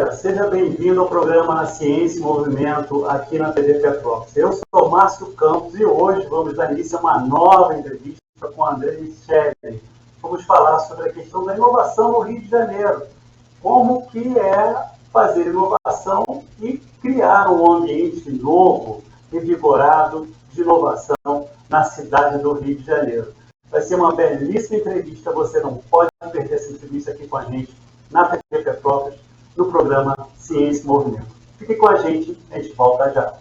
dia, seja bem-vindo ao programa Ciência e Movimento aqui na TV Petrópolis. Eu sou Márcio Campos e hoje vamos dar início a uma nova entrevista com André Micheli. Vamos falar sobre a questão da inovação no Rio de Janeiro. Como que é fazer inovação e criar um ambiente novo, revigorado de inovação na cidade do Rio de Janeiro. Vai ser uma belíssima entrevista, você não pode perder essa entrevista aqui com a gente na TV Petrópolis, no programa Ciência e Movimento. Fique com a gente volta já.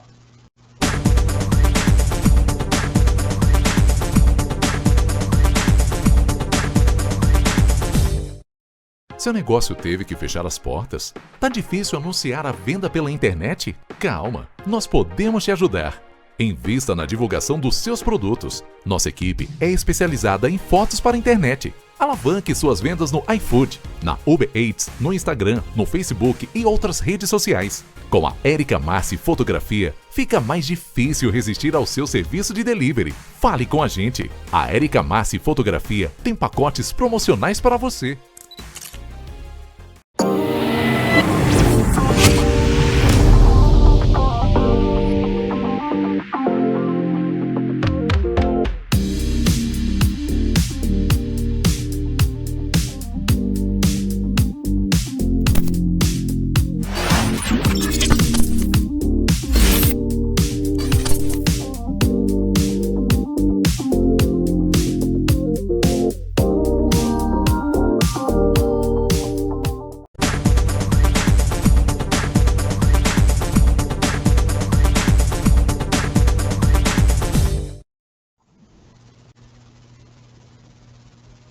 Seu negócio teve que fechar as portas? Tá difícil anunciar a venda pela internet? Calma, nós podemos te ajudar. Invista na divulgação dos seus produtos. Nossa equipe é especializada em fotos para a internet. Alavanque suas vendas no iFood, na Uber Eats, no Instagram, no Facebook e outras redes sociais. Com a Érica Massi Fotografia, fica mais difícil resistir ao seu serviço de delivery. Fale com a gente. A Érica Massi Fotografia tem pacotes promocionais para você.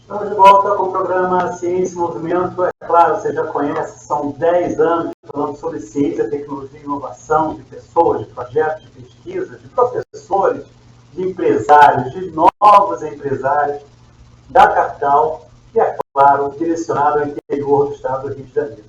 Estamos de volta com o programa Ciência e Movimento. É claro, você já conhece, são 10 anos falando sobre ciência, tecnologia e inovação, de pessoas, de projetos de pesquisa, de professores, de empresários, de novos empresários da capital e, é claro, direcionado ao interior do estado do Rio de Janeiro.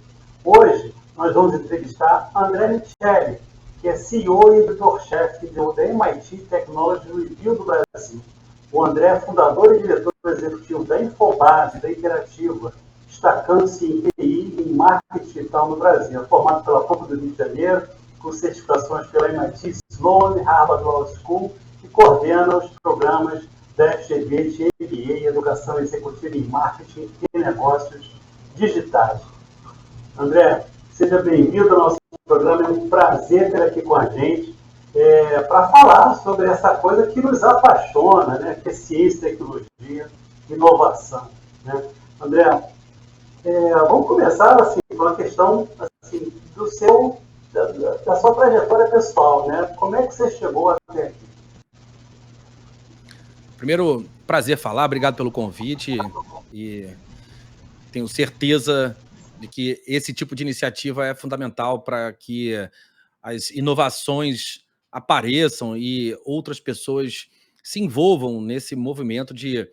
Hoje, nós vamos entrevistar André Micheli, que é CEO e editor-chefe da MIT Technology Review do Brasil. O André é fundador e diretor executivo da Infobase, da Interativa, destacando-se em TI e em marketing digital no Brasil. É formado pela PUC do Rio de Janeiro, com certificações pela MIT Sloan, Harvard Law School, e coordena os programas da FGV de MBA, Educação Executiva em Marketing e Negócios Digitais. André, seja bem-vindo ao nosso programa, é um prazer ter aqui com a gente. Para falar sobre essa coisa que nos apaixona, né? Que é ciência, tecnologia, inovação. Né? André, vamos começar assim, com a questão assim, da sua trajetória pessoal. Né? Como é que você chegou até aqui? Primeiro, prazer falar, obrigado pelo convite e tenho certeza de que esse tipo de iniciativa é fundamental para que as inovações apareçam e outras pessoas se envolvam nesse movimento de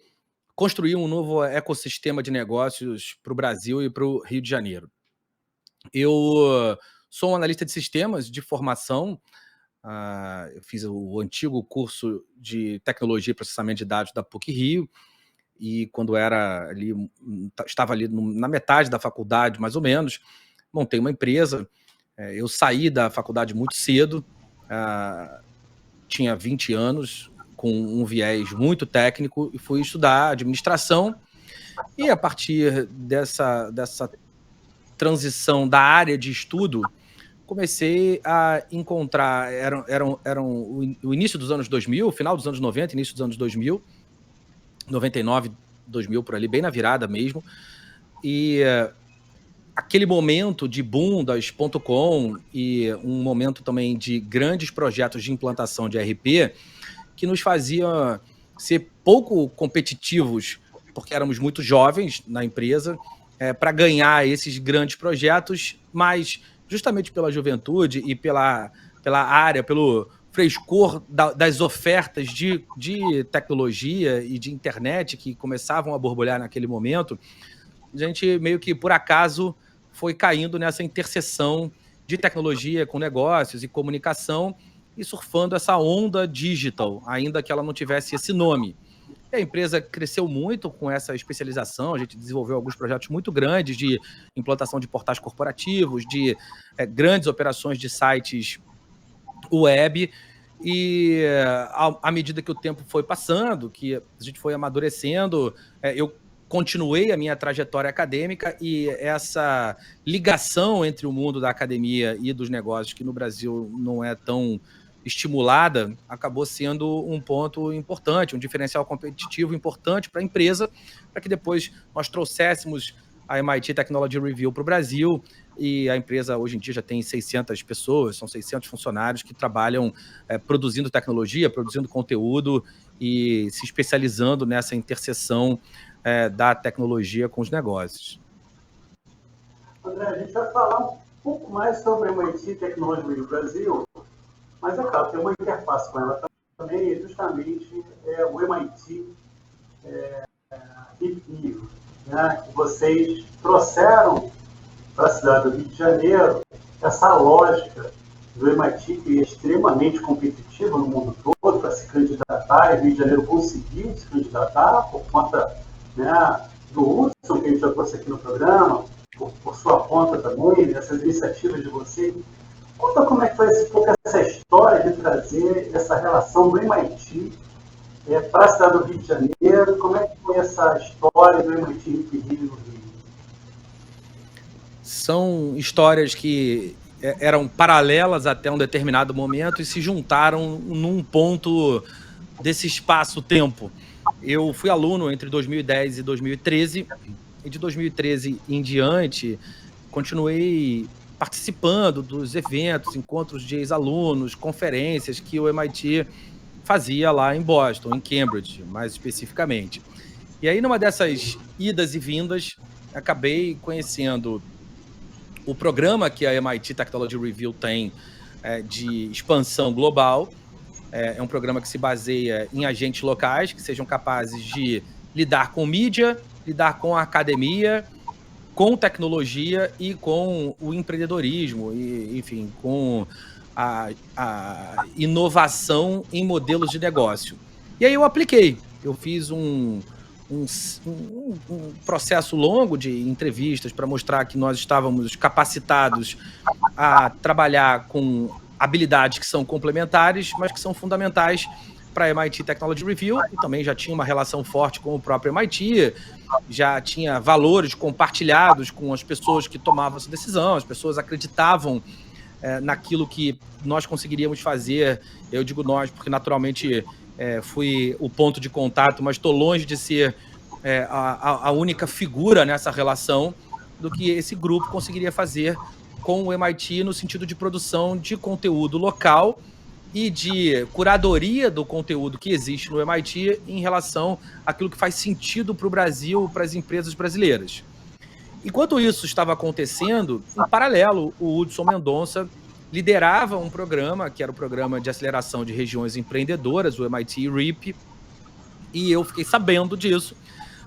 construir um novo ecossistema de negócios para o Brasil e para o Rio de Janeiro. Eu sou um analista de sistemas de formação, eu fiz o antigo curso de tecnologia e processamento de dados da PUC-Rio, e quando estava ali na metade da faculdade, mais ou menos, montei uma empresa. Eu saí da faculdade muito cedo, tinha 20 anos, com um viés muito técnico, e fui estudar administração. E a partir dessa transição da área de estudo, comecei a encontrar, o início dos anos 2000, final dos anos 90, início dos anos 2000, 99, 2000, por ali, bem na virada mesmo, e aquele momento de boom das .com e um momento também de grandes projetos de implantação de ERP que nos fazia ser pouco competitivos, porque éramos muito jovens na empresa, para ganhar esses grandes projetos, mas justamente pela juventude e pela área, pelo frescor das ofertas de tecnologia e de internet que começavam a borbulhar naquele momento, a gente meio que, por acaso, foi caindo nessa interseção de tecnologia com negócios e comunicação e surfando essa onda digital, ainda que ela não tivesse esse nome. E a empresa cresceu muito com essa especialização, a gente desenvolveu alguns projetos muito grandes de implantação de portais corporativos, de grandes operações de sites web, e à medida que o tempo foi passando, que a gente foi amadurecendo, eu continuei a minha trajetória acadêmica, e essa ligação entre o mundo da academia e dos negócios, que no Brasil não é tão estimulada, acabou sendo um ponto importante, um diferencial competitivo importante para a empresa, para que depois nós trouxéssemos a MIT Technology Review para o Brasil, e a empresa hoje em dia já tem 600 pessoas, são 600 funcionários que trabalham produzindo tecnologia, produzindo conteúdo e se especializando nessa interseção da tecnologia com os negócios. André, a gente vai falar um pouco mais sobre o MIT Technology Review Brasil, mas é claro, tem uma interface com ela também, e justamente o MIT Review, né, que vocês trouxeram para a cidade do Rio de Janeiro essa lógica do MIT, que é extremamente competitivo no mundo todo, para se candidatar, e o Rio de Janeiro conseguiu se candidatar por conta, né, do Hudson, que a gente já trouxe aqui no programa, por sua conta também, dessas iniciativas de vocês. Conta como é que foi um pouco essa história de trazer essa relação do MIT para a cidade do Rio de Janeiro, como é que foi essa história do MIT Rio no Rio? São histórias que eram paralelas até um determinado momento e se juntaram num ponto desse espaço-tempo. Eu fui aluno entre 2010 e 2013, e de 2013 em diante continuei participando dos eventos, encontros de ex-alunos, conferências que o MIT fazia lá em Boston, em Cambridge, mais especificamente. E aí, numa dessas idas e vindas, acabei conhecendo o programa que a MIT Technology Review tem de expansão global. É um programa que se baseia em agentes locais que sejam capazes de lidar com mídia, lidar com a academia, com tecnologia e com o empreendedorismo, e, enfim, com a inovação em modelos de negócio. E aí eu apliquei. Eu fiz um processo longo de entrevistas para mostrar que nós estávamos capacitados a trabalhar com habilidades que são complementares, mas que são fundamentais para a MIT Technology Review, e também já tinha uma relação forte com o próprio MIT, já tinha valores compartilhados com as pessoas que tomavam essa decisão, as pessoas acreditavam naquilo que nós conseguiríamos fazer. Eu digo nós, porque naturalmente fui o ponto de contato, mas estou longe de ser a única figura nessa relação do que esse grupo conseguiria fazer com o MIT no sentido de produção de conteúdo local e de curadoria do conteúdo que existe no MIT em relação àquilo que faz sentido para o Brasil, para as empresas brasileiras. Enquanto isso estava acontecendo, em paralelo, o Hudson Mendonça liderava um programa, que era o Programa de Aceleração de Regiões Empreendedoras, o MIT REAP, e eu fiquei sabendo disso.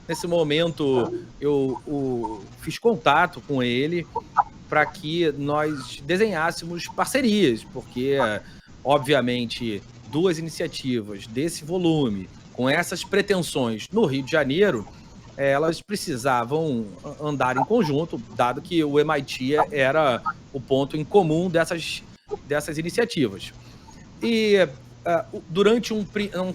Nesse momento, eu fiz contato com ele para que nós desenhássemos parcerias, porque, obviamente, duas iniciativas desse volume, com essas pretensões no Rio de Janeiro, elas precisavam andar em conjunto, dado que o MIT era o ponto em comum dessas iniciativas. E durante um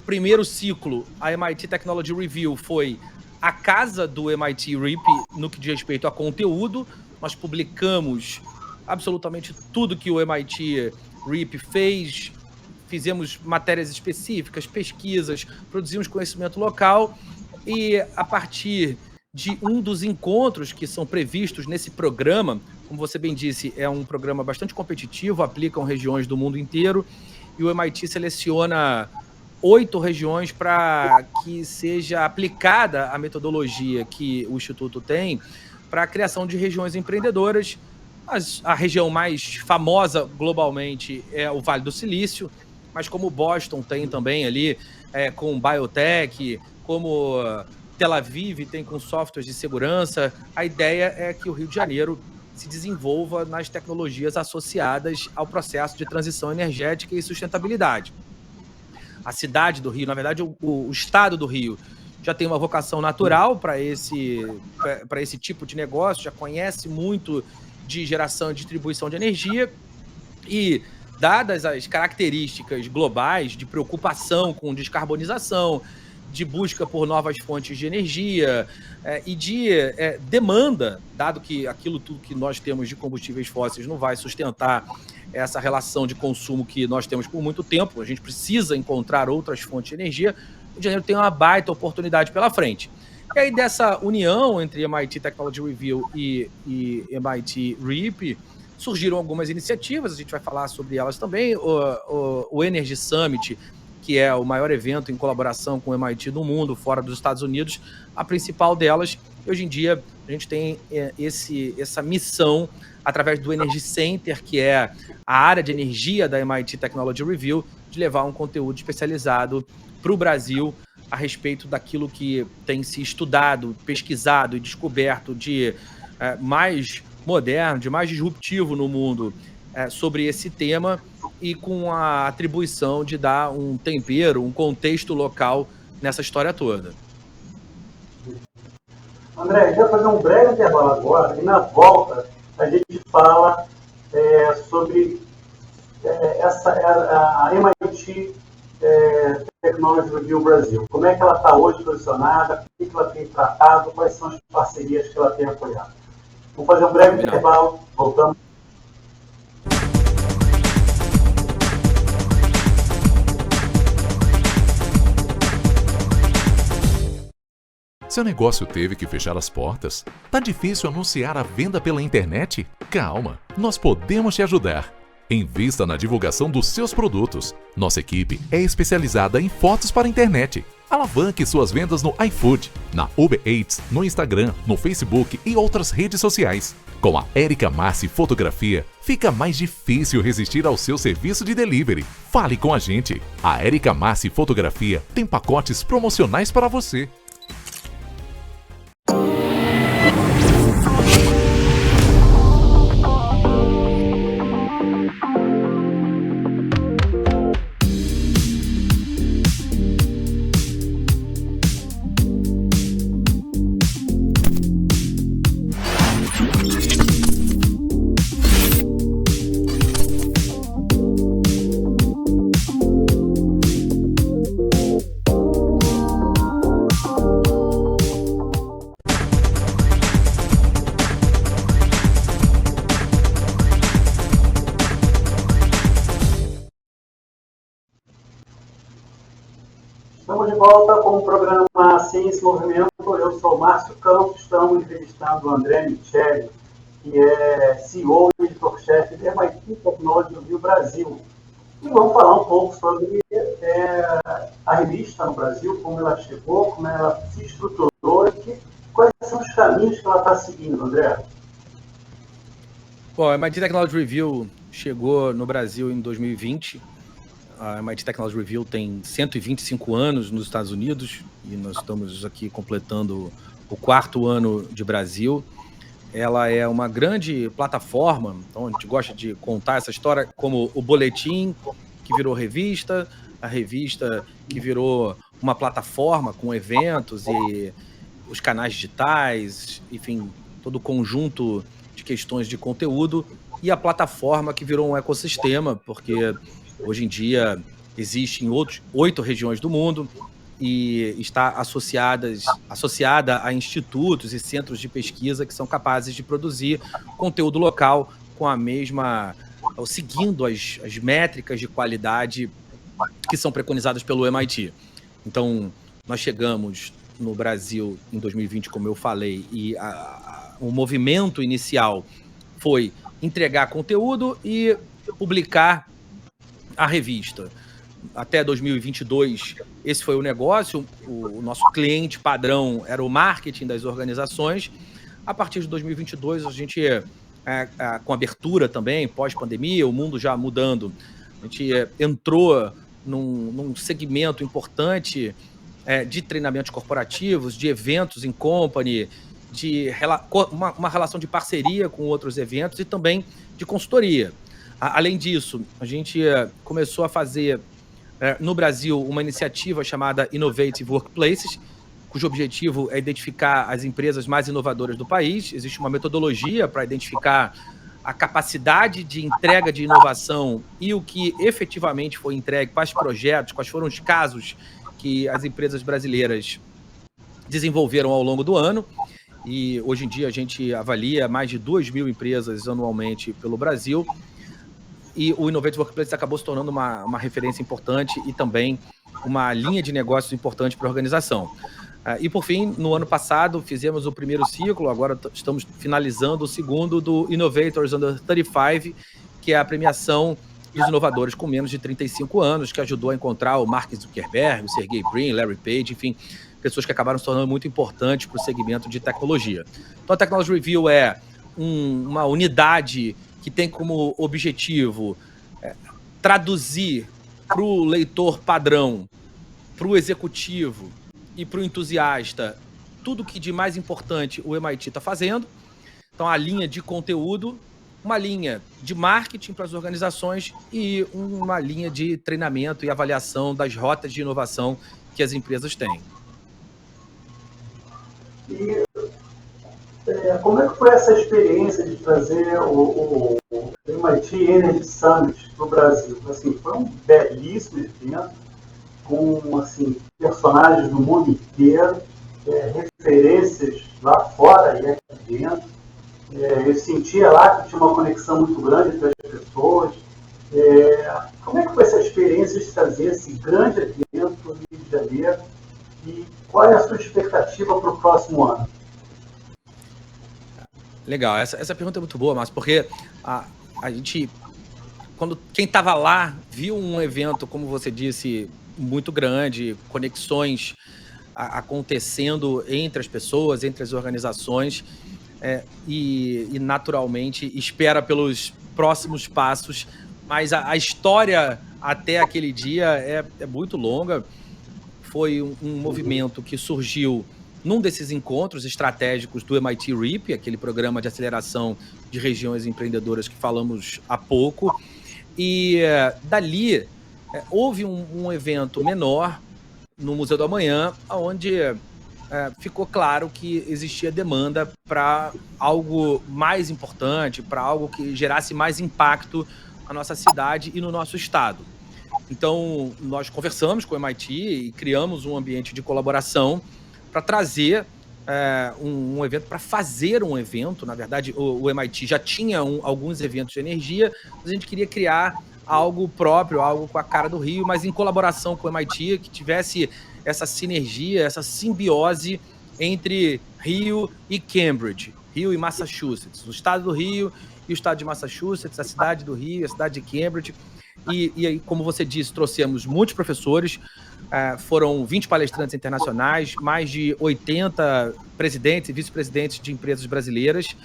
primeiro ciclo, a MIT Technology Review foi a casa do MIT REAP no que diz respeito a conteúdo. Nós publicamos absolutamente tudo que o MIT REAP fez, fizemos matérias específicas, pesquisas, produzimos conhecimento local, e a partir de um dos encontros que são previstos nesse programa, como você bem disse, é um programa bastante competitivo, aplicam regiões do mundo inteiro, e o MIT seleciona 8 regiões para que seja aplicada a metodologia que o Instituto tem para a criação de regiões empreendedoras. A região mais famosa globalmente é o Vale do Silício, mas como Boston tem também ali com biotech, como Tel Aviv tem com softwares de segurança, a ideia é que o Rio de Janeiro se desenvolva nas tecnologias associadas ao processo de transição energética e sustentabilidade. A cidade do Rio, na verdade, o estado do Rio, já tem uma vocação natural para esse tipo de negócio, já conhece muito de geração e distribuição de energia e, dadas as características globais de preocupação com descarbonização, de busca por novas fontes de energia e de demanda, dado que aquilo tudo que nós temos de combustíveis fósseis não vai sustentar essa relação de consumo que nós temos por muito tempo, a gente precisa encontrar outras fontes de energia. O Rio de Janeiro tem uma baita oportunidade pela frente. E aí, dessa união entre MIT Technology Review e MIT REAP, surgiram algumas iniciativas, a gente vai falar sobre elas também. O Energy Summit, que é o maior evento em colaboração com o MIT no mundo, fora dos Estados Unidos, a principal delas. Hoje em dia, a gente tem essa missão, através do Energy Center, que é a área de energia da MIT Technology Review, de levar um conteúdo especializado para o Brasil a respeito daquilo que tem se estudado, pesquisado e descoberto de mais moderno, de mais disruptivo no mundo sobre esse tema, e com a atribuição de dar um tempero, um contexto local nessa história toda. André, a gente vai fazer um breve intervalo agora, e na volta a gente fala sobre a MIT Technology Review Brasil. Como é que ela está hoje posicionada, o que ela tem tratado, quais são as parcerias que ela tem apoiado. Vamos fazer um breve intervalo, voltamos. Seu negócio teve que fechar as portas? Tá difícil anunciar a venda pela internet? Calma, nós podemos te ajudar. Invista na divulgação dos seus produtos. Nossa equipe é especializada em fotos para a internet. Alavanque suas vendas no iFood, na Uber Eats, no Instagram, no Facebook e outras redes sociais. Com a Érica Massi Fotografia, fica mais difícil resistir ao seu serviço de delivery. Fale com a gente. A Érica Massi Fotografia tem pacotes promocionais para você. Estamos de volta com o programa Ciência e Movimento. Eu sou o Márcio Campos, estamos entrevistando o André Micheli, que é CEO e editor-chefe do MIT Technology Review Brasil. E vamos falar um pouco sobre a revista no Brasil, como ela chegou, como ela se estruturou e quais são os caminhos que ela está seguindo, André. Bom, a MIT Technology Review chegou no Brasil em 2020. A MIT Technology Review tem 125 anos nos Estados Unidos e nós estamos aqui completando o 4º ano de Brasil. Ela é uma grande plataforma, então a gente gosta de contar essa história como o boletim, que virou revista, a revista que virou uma plataforma com eventos e os canais digitais, enfim, todo o conjunto de questões de conteúdo, e a plataforma que virou um ecossistema, porque hoje em dia existe em 8 regiões do mundo e está associada a institutos e centros de pesquisa que são capazes de produzir conteúdo local com a mesma, seguindo as métricas de qualidade que são preconizadas pelo MIT. Então, nós chegamos no Brasil em 2020, como eu falei, e o movimento inicial foi entregar conteúdo e publicar a revista. Até 2022, esse foi o negócio, o nosso cliente padrão era o marketing das organizações. A partir de 2022, a gente, com abertura também, pós-pandemia, o mundo já mudando, a gente entrou num segmento importante de treinamentos corporativos, de eventos em company, de uma relação de parceria com outros eventos e também de consultoria. Além disso, a gente começou a fazer no Brasil uma iniciativa chamada Innovative Workplaces, cujo objetivo é identificar as empresas mais inovadoras do país. Existe uma metodologia para identificar a capacidade de entrega de inovação e o que efetivamente foi entregue, quais projetos, quais foram os casos que as empresas brasileiras desenvolveram ao longo do ano. E hoje em dia a gente avalia mais de 2.000 empresas anualmente pelo Brasil. E o Innovate Workplace acabou se tornando uma referência importante e também uma linha de negócios importante para a organização. E, por fim, no ano passado, fizemos o primeiro ciclo, agora estamos finalizando o segundo do Innovators Under 35, que é a premiação dos inovadores com menos de 35 anos, que ajudou a encontrar o Mark Zuckerberg, o Sergey Brin, Larry Page, enfim, pessoas que acabaram se tornando muito importantes para o segmento de tecnologia. Então, a Technology Review é uma unidade que tem como objetivo traduzir para o leitor padrão, para o executivo e para o entusiasta tudo que de mais importante o MIT está fazendo. Então, a linha de conteúdo, uma linha de marketing para as organizações e uma linha de treinamento e avaliação das rotas de inovação que as empresas têm. E como é que foi essa experiência de trazer o MIT Energy Summit para o Brasil? Assim, foi um belíssimo evento, com assim, personagens do mundo inteiro, referências lá fora e aqui dentro. Eu sentia lá que tinha uma conexão muito grande entre as pessoas. Como é que foi essa experiência de trazer esse grande evento no Rio de Janeiro? E qual é a sua expectativa para o próximo ano? Legal, essa pergunta é muito boa, Márcio, porque a gente, quem estava lá, viu um evento, como você disse, muito grande, conexões acontecendo entre as pessoas, entre as organizações, e naturalmente espera pelos próximos passos, mas a história até aquele dia é muito longa. Foi um movimento que surgiu num desses encontros estratégicos do MIT REAP, aquele programa de aceleração de regiões empreendedoras que falamos há pouco, e dali houve um evento menor no Museu do Amanhã, onde ficou claro que existia demanda para algo mais importante, para algo que gerasse mais impacto na nossa cidade e no nosso estado. Então, nós conversamos com o MIT e criamos um ambiente de colaboração para trazer um evento, para fazer um evento. Na verdade, o MIT já tinha alguns eventos de energia, mas a gente queria criar algo próprio, algo com a cara do Rio, mas em colaboração com o MIT, que tivesse essa sinergia, essa simbiose entre Rio e Cambridge, Rio e Massachusetts, o estado do Rio e o estado de Massachusetts, a cidade do Rio, a cidade de Cambridge. E aí, como você disse, trouxemos muitos professores, foram 20 palestrantes internacionais, mais de 80 presidentes e vice-presidentes de empresas brasileiras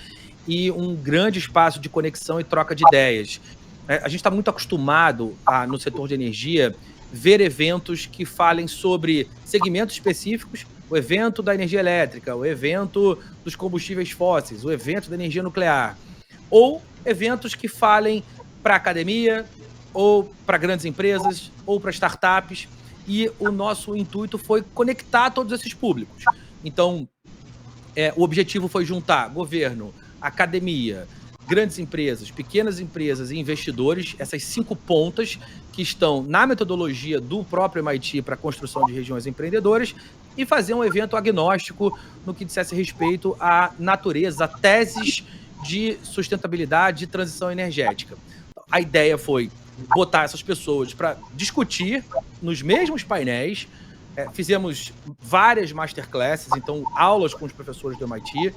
e um grande espaço de conexão e troca de ideias. A gente está muito acostumado, no setor de energia, ver eventos que falem sobre segmentos específicos, o evento da energia elétrica, o evento dos combustíveis fósseis, o evento da energia nuclear, ou eventos que falem para a academia, ou para grandes empresas, ou para startups, e o nosso intuito foi conectar todos esses públicos. Então, o objetivo foi juntar governo, academia, grandes empresas, pequenas empresas e investidores, essas 5 pontas que estão na metodologia do próprio MIT para a construção de regiões empreendedoras, e fazer um evento agnóstico no que dissesse respeito à natureza, a teses de sustentabilidade e transição energética. A ideia foi botar essas pessoas para discutir nos mesmos painéis. Fizemos várias masterclasses, então aulas com os professores do MIT.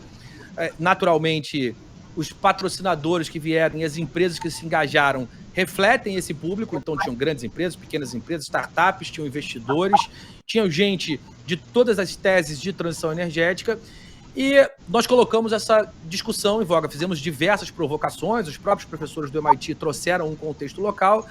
Naturalmente, os patrocinadores que vieram e as empresas que se engajaram refletem esse público, então tinham grandes empresas, pequenas empresas, startups, tinham investidores, tinham gente de todas as teses de transição energética, e nós colocamos essa discussão em voga, fizemos diversas provocações, os próprios professores do MIT trouxeram um contexto local,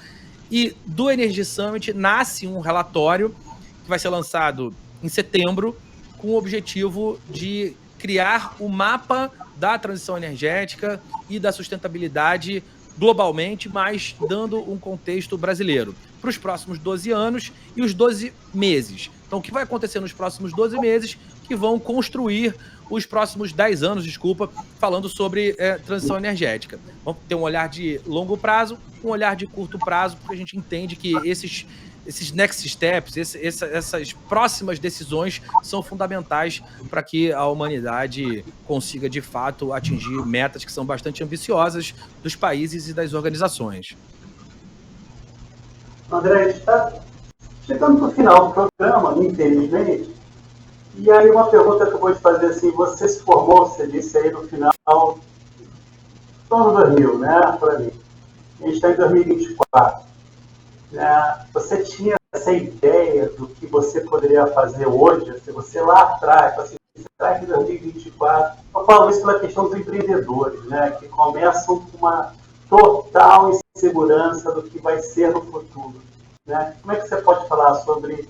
e do Energy Summit nasce um relatório que vai ser lançado em setembro, com o objetivo de criar o mapa da transição energética e da sustentabilidade globalmente, mas dando um contexto brasileiro. para os próximos 12 anos e os 12 meses. Então, o que vai acontecer nos próximos 12 meses que vão construir os próximos 10 anos, falando sobre transição energética. Vamos ter um olhar de longo prazo, um olhar de curto prazo, porque a gente entende que esses next steps, essas próximas decisões são fundamentais para que a humanidade consiga, de fato, atingir metas que são bastante ambiciosas dos países e das organizações. André, a gente está chegando para o final do programa, infelizmente. E aí uma pergunta que eu vou te fazer assim, você se formou, você disse aí no final, do ano 2000, né, para mim. A gente está em 2024. Você tinha essa ideia do que você poderia fazer hoje, se você lá atrás, assim, será que em 2024, eu falo isso pela questão dos empreendedores, né, que começam com uma total insegurança do que vai ser no futuro, né? Como é que você pode falar sobre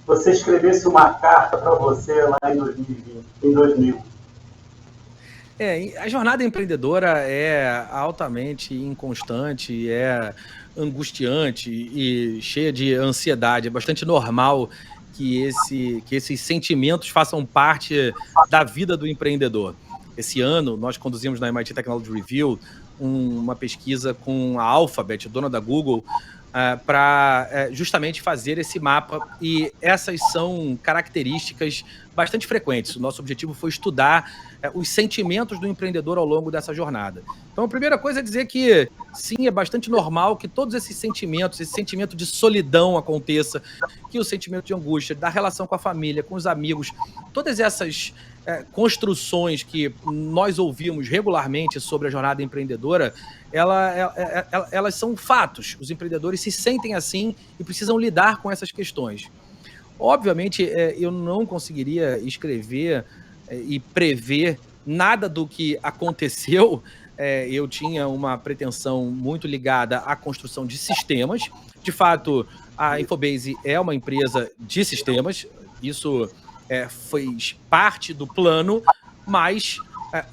você escrevesse uma carta para você lá em 2020, em 2000? A jornada empreendedora é altamente inconstante, é angustiante e cheia de ansiedade. É bastante normal que esses sentimentos façam parte da vida do empreendedor. Esse ano, nós conduzimos na MIT Technology Review uma pesquisa com a Alphabet, dona da Google, para justamente fazer esse mapa, e essas são características bastante frequentes. O nosso objetivo foi estudar os sentimentos do empreendedor ao longo dessa jornada. Então, a primeira coisa é dizer que, sim, é bastante normal que todos esses sentimentos, esse sentimento de solidão aconteça, que o sentimento de angústia, da relação com a família, com os amigos, todas essas construções que nós ouvimos regularmente sobre a jornada empreendedora, elas são fatos. Os empreendedores se sentem assim e precisam lidar com essas questões. Obviamente, eu não conseguiria escrever e prever nada do que aconteceu. Eu tinha uma pretensão muito ligada à construção de sistemas. De fato, a Infobase é uma empresa de sistemas. Isso fez parte do plano, mas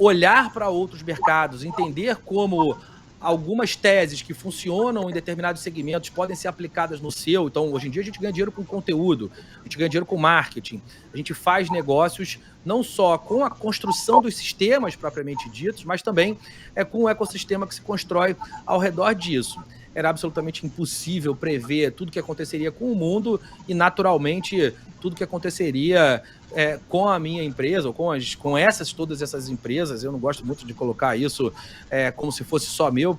olhar para outros mercados, entender como algumas teses que funcionam em determinados segmentos podem ser aplicadas no seu. Então, hoje em dia, a gente ganha dinheiro com conteúdo, a gente ganha dinheiro com marketing, a gente faz negócios não só com a construção dos sistemas propriamente ditos, mas também com o ecossistema que se constrói ao redor disso. Era absolutamente impossível prever tudo que aconteceria com o mundo e, naturalmente, tudo que aconteceria com a minha empresa, ou com todas essas empresas. Eu não gosto muito de colocar isso como se fosse só meu,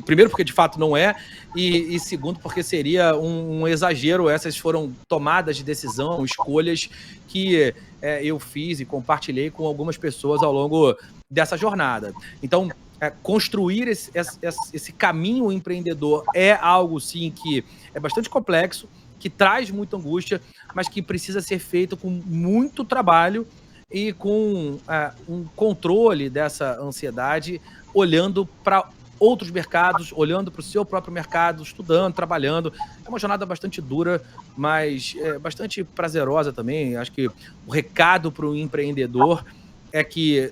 primeiro porque de fato não é, e segundo porque seria um exagero. Essas foram tomadas de decisão, escolhas que eu fiz e compartilhei com algumas pessoas ao longo dessa jornada. Então, construir esse caminho empreendedor é algo, sim, que é bastante complexo, que traz muita angústia, mas que precisa ser feito com muito trabalho e com um controle dessa ansiedade, olhando para outros mercados, olhando para o seu próprio mercado, estudando, trabalhando. É uma jornada bastante dura, mas bastante prazerosa também. Acho que o recado para o empreendedor é que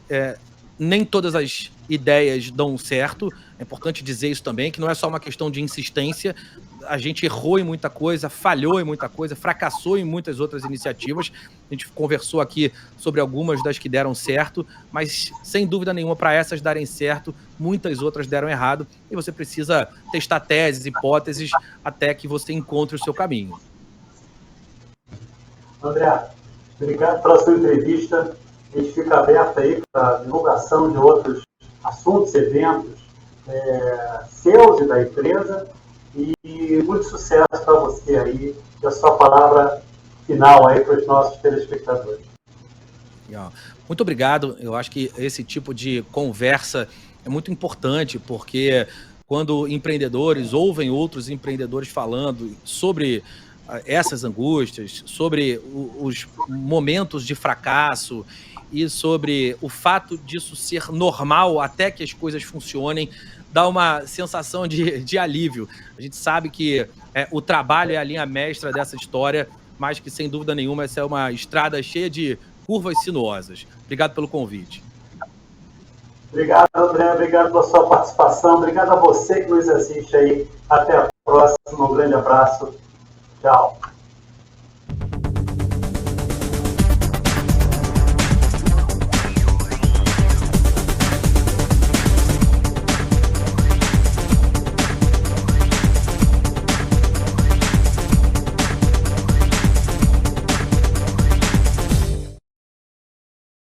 nem todas as ideias dão certo. É importante dizer isso também, que não é só uma questão de insistência. A gente errou em muita coisa, falhou em muita coisa, fracassou em muitas outras iniciativas. A gente conversou aqui sobre algumas das que deram certo, mas sem dúvida nenhuma, para essas darem certo, muitas outras deram errado, e você precisa testar teses, hipóteses, até que você encontre o seu caminho. André, obrigado pela sua entrevista. A gente fica aberto aí para a divulgação de outros assuntos, eventos seus e da empresa, e muito sucesso para você aí, e a sua palavra final aí para os nossos telespectadores. Muito obrigado. Eu acho que esse tipo de conversa é muito importante, porque quando empreendedores ouvem outros empreendedores falando sobre essas angústias, sobre os momentos de fracasso e sobre o fato disso ser normal até que as coisas funcionem, dá uma sensação de alívio. A gente sabe que o trabalho é a linha mestra dessa história, mas que, sem dúvida nenhuma, essa é uma estrada cheia de curvas sinuosas. Obrigado pelo convite. Obrigado, André. Obrigado pela sua participação. Obrigado a você que nos assiste aí. Até a próxima. Um grande abraço. Tchau.